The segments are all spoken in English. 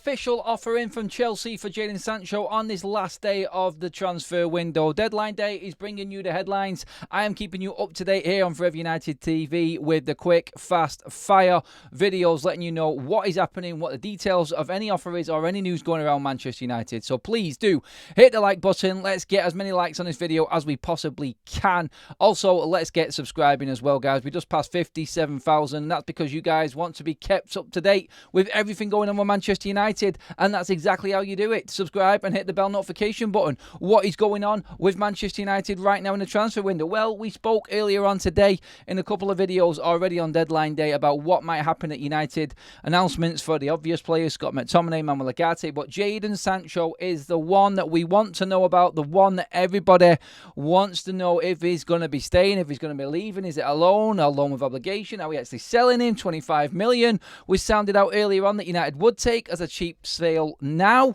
official offer in from Chelsea for Jadon Sancho on this last day of the transfer window. Deadline day is bringing you the headlines. I am keeping you up to date here on Forever United TV with the quick, fast fire videos letting you know what is happening, what the details of any offer is, or any news going around Manchester United. So please do hit the like button. Let's get as many likes on this video as we possibly can. Also, let's get subscribing as well, guys. We just passed 57,000. That's because you guys want to be kept up to date with everything going on with Manchester United, and that's exactly how you do it. Subscribe and hit the bell notification button. What is going on with Manchester United right now in the transfer window? Well, we spoke earlier on today in a couple of videos already on deadline day about what might happen at United. Announcements for the obvious players, Scott McTominay, Manuel Ugarte, but Jadon Sancho is the one that we want to know about, the one that everybody wants to know if he's going to be staying, if he's going to be leaving. Is it a loan with obligation? Are we actually selling him? 25 million was sounded out earlier on that United would take as a cheap sale. Now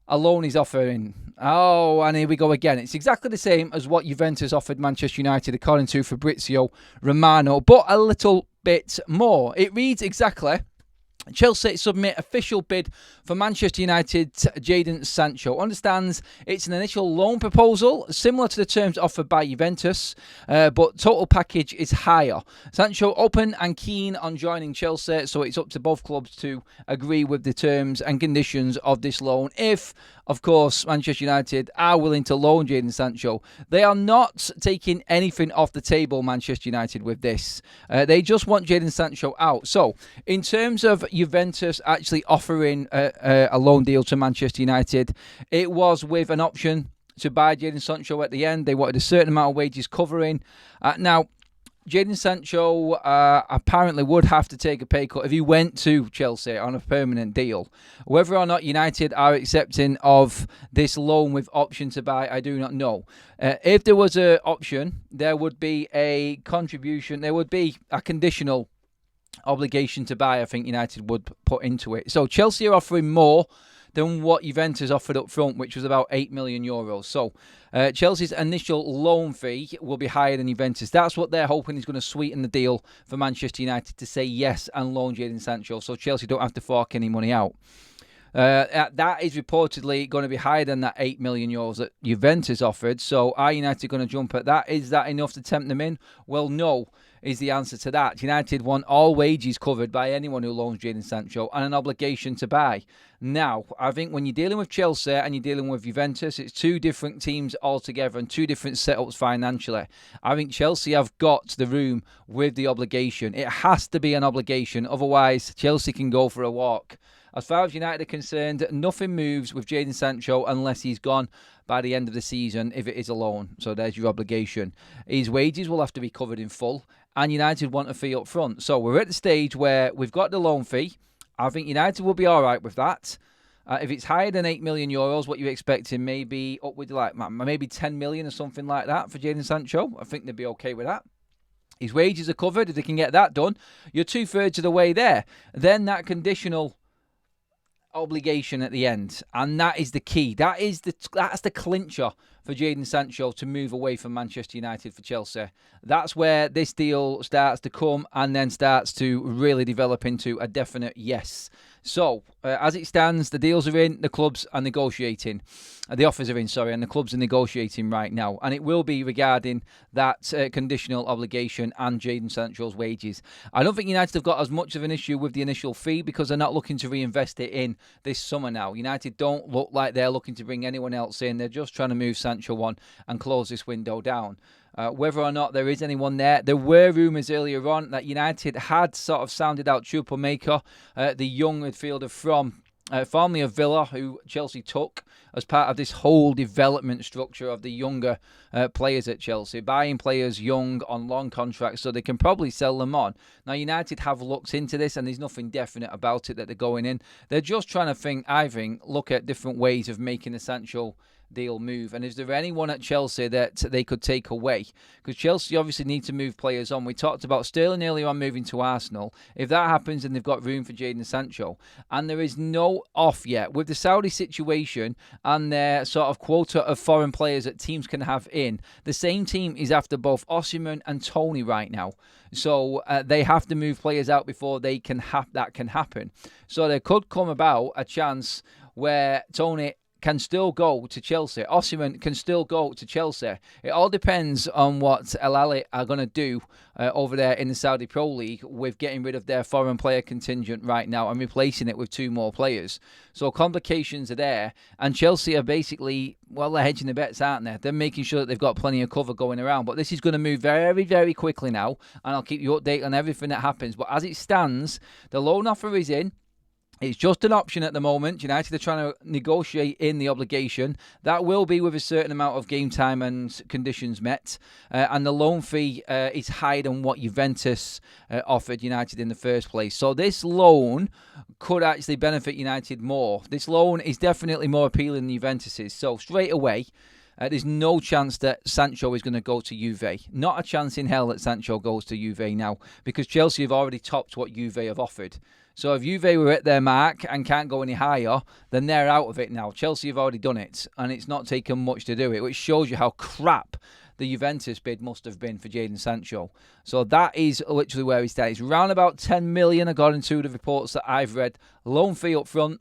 a loan is offering. Oh, and here we go again. It's exactly the same as what Juventus offered Manchester United, according to Fabrizio Romano, but a little bit more. It reads exactly: Chelsea submit official bid for Manchester United Jadon Sancho. Understands it's an initial loan proposal, similar to the terms offered by Juventus, but total package is higher. Sancho open and keen on joining Chelsea, so it's up to both clubs to agree with the terms and conditions of this loan. If, of course, Manchester United are willing to loan Jadon Sancho, they are not taking anything off the table, Manchester United, with this. They just want Jadon Sancho out. So, in terms of Juventus actually offering a loan deal to Manchester United, it was with an option to buy Jadon Sancho at the end. They wanted a certain amount of wages covering. Now, Jadon Sancho apparently would have to take a pay cut if he went to Chelsea on a permanent deal. Whether or not United are accepting of this loan with option to buy, I do not know. If there was an option, there would be a contribution. There would be a conditional obligation to buy, I think United would put into it. So Chelsea are offering more than what Juventus offered up front, which was about 8 million euros. So Chelsea's initial loan fee will be higher than Juventus. That's what they're hoping is going to sweeten the deal for Manchester United to say yes and loan Jadon Sancho, so Chelsea don't have to fork any money out. That is reportedly going to be higher than that 8 million euros that Juventus offered. So are United going to jump at that? Is that enough to tempt them in? Well, no, is the answer to that. United want all wages covered by anyone who loans Jadon Sancho and an obligation to buy. Now, I think when you're dealing with Chelsea and you're dealing with Juventus, it's two different teams altogether and two different setups financially. I think Chelsea have got the room with the obligation. It has to be an obligation, otherwise Chelsea can go for a walk. As far as United are concerned, nothing moves with Jadon Sancho unless he's gone by the end of the season, if it is a loan. So there's your obligation. His wages will have to be covered in full, and United want a fee up front. So we're at the stage where we've got the loan fee. I think United will be all right with that. If it's higher than 8 million euros, what you're expecting, maybe up with maybe 10 million or something like that for Jadon Sancho, I think they'd be okay with that. His wages are covered. If they can get that done, you're 2/3 of the way there. Then that conditional obligation at the end, and that is the key. That's the clincher for Jadon Sancho to move away from Manchester United for Chelsea. That's where this deal starts to come and then starts to really develop into a definite yes. So, as it stands, the deals are in, the clubs are negotiating. The offers are in, and the clubs are negotiating right now. And it will be regarding that conditional obligation and Jadon Sancho's wages. I don't think United have got as much of an issue with the initial fee because they're not looking to reinvest it in this summer now. United don't look like they're looking to bring anyone else in. They're just trying to move Sancho on and close this window down. Whether or not there is anyone there were rumours earlier on that United had sort of sounded out CHUKWUEMEKA, the young midfielder from formerly of Villa, who Chelsea took as part of this whole development structure of the younger players at Chelsea, buying players young on long contracts so they can probably sell them on. Now, United have looked into this and there's nothing definite about it that they're going in. They're just trying to look at different ways of making the Sancho deal move? And is there anyone at Chelsea that they could take away? Because Chelsea obviously need to move players on. We talked about Sterling earlier on moving to Arsenal. If that happens, then they've got room for Jadon Sancho. And there is no off yet. With the Saudi situation and their sort of quota of foreign players that teams can have in, the same team is after both Osimhen and Toney right now. So they have to move players out before they can that can happen. So there could come about a chance where Toney can still go to Chelsea. Osimhen can still go to Chelsea. It all depends on what Al Ahly are going to do over there in the Saudi Pro League with getting rid of their foreign player contingent right now and replacing it with 2 more players. So complications are there. And Chelsea are basically, well, they're hedging the bets, aren't they? They're making sure that they've got plenty of cover going around. But this is going to move very, very quickly now. And I'll keep you updated on everything that happens. But as it stands, the loan offer is in. It's just an option at the moment. United are trying to negotiate in the obligation. That will be with a certain amount of game time and conditions met. And the loan fee is higher than what Juventus offered United in the first place. So this loan could actually benefit United more. This loan is definitely more appealing than Juventus's. So straight away, there's no chance that Sancho is going to go to Juve. Not a chance in hell that Sancho goes to Juve now, because Chelsea have already topped what Juve have offered. So if Juve were at their mark and can't go any higher, then they're out of it now. Chelsea have already done it, and it's not taken much to do it, which shows you how crap the Juventus bid must have been for Jadon Sancho. So that is literally where he stands. Round about 10 million, according to the reports that I've read. Loan fee up front.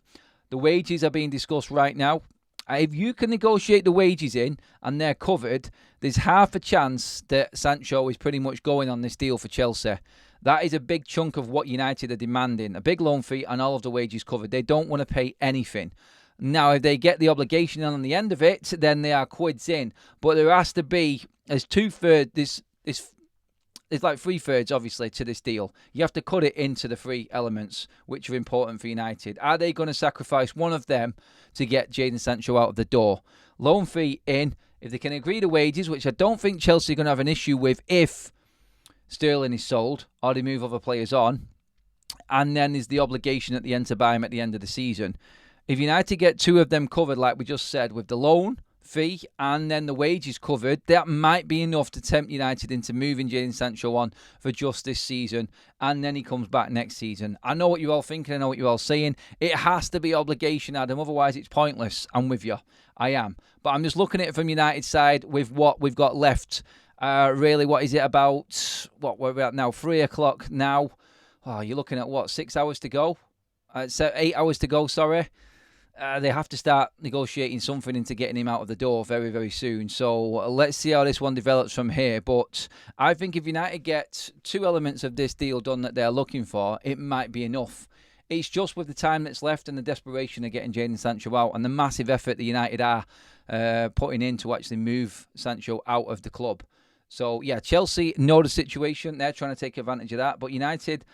The wages are being discussed right now. If you can negotiate the wages in and they're covered, there's half a chance that Sancho is pretty much going on this deal for Chelsea. That is a big chunk of what United are demanding. A big loan fee and all of the wages covered. They don't want to pay anything. Now, if they get the obligation on the end of it, then they are quids in. But there has to be, there's 2/3, it's like 3/3, obviously, to this deal. You have to cut it into the 3 elements, which are important for United. Are they going to sacrifice one of them to get Jadon Sancho out of the door? Loan fee in. If they can agree the wages, which I don't think Chelsea are going to have an issue with if Sterling is sold or they move other players on. And then there's the obligation at the end to buy him at the end of the season. If United get 2 of them covered, like we just said, with the loan fee and then the wages covered, that might be enough to tempt United into moving Jadon Sancho on for just this season, and then he comes back next season. I know what you're all thinking, I know what you're all saying. It has to be obligation, Adam, otherwise it's pointless. I'm with you. I am. But I'm just looking at it from United's side with what we've got left. Really, what is it about? What we're at now? 3 o'clock now. Oh, you're looking at what? 6 hours to go? 8 hours to go, sorry. They have to start negotiating something into getting him out of the door very, very soon. So let's see how this one develops from here. But I think if United get 2 elements of this deal done that they're looking for, it might be enough. It's just with the time that's left and the desperation of getting Jadon Sancho out and the massive effort that United are putting in to actually move Sancho out of the club. So, yeah, Chelsea know the situation. They're trying to take advantage of that. But United,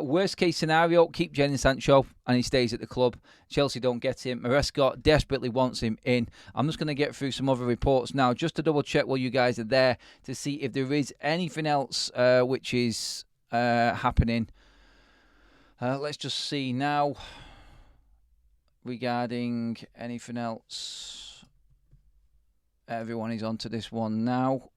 worst case scenario, keep Jadon Sancho and he stays at the club. Chelsea don't get him. Maresca desperately wants him in. I'm just going to get through some other reports now just to double check while you guys are there to see if there is anything else which is happening. Let's just see now regarding anything else. Everyone is onto this one now.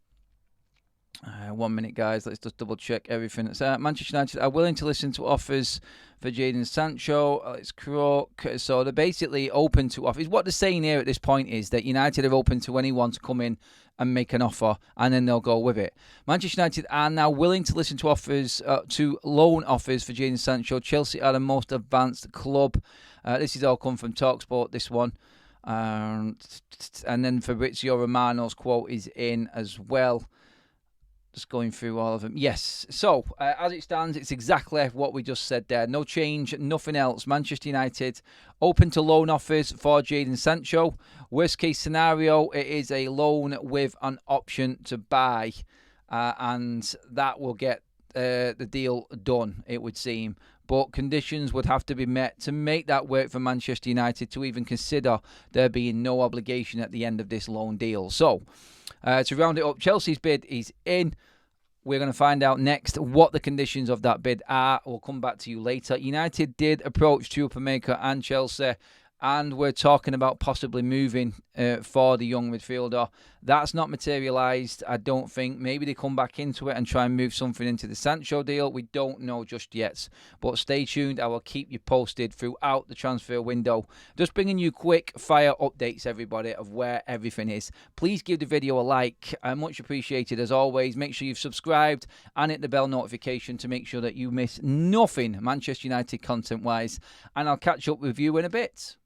1 minute, guys. Let's just double check everything that's out. Manchester United are willing to listen to offers for Jadon Sancho. Alex Crook. So they're basically open to offers. What they're saying here at this point is that United are open to anyone to come in and make an offer, and then they'll go with it. Manchester United are now willing to listen to offers, to loan offers for Jadon Sancho. Chelsea are the most advanced club. This is all come from TalkSport, this one. And then Fabrizio Romano's quote is in as well. Just going through all of them. Yes. So, as it stands, it's exactly what we just said there. No change, nothing else. Manchester United open to loan offers for Jadon Sancho. Worst case scenario, it is a loan with an option to buy. And that will get the deal done, it would seem. But conditions would have to be met to make that work for Manchester United to even consider there being no obligation at the end of this loan deal. So, to round it up, Chelsea's bid is in. We're going to find out next what the conditions of that bid are. We'll come back to you later. United did approach CHUKWUEMEKA and Chelsea, and we're talking about possibly moving for the young midfielder. That's not materialised, I don't think. Maybe they come back into it and try and move something into the Sancho deal. We don't know just yet. But stay tuned. I will keep you posted throughout the transfer window. Just bringing you quick fire updates, everybody, of where everything is. Please give the video a like. Much appreciated as always. Make sure you've subscribed and hit the bell notification to make sure that you miss nothing Manchester United content-wise. And I'll catch up with you in a bit.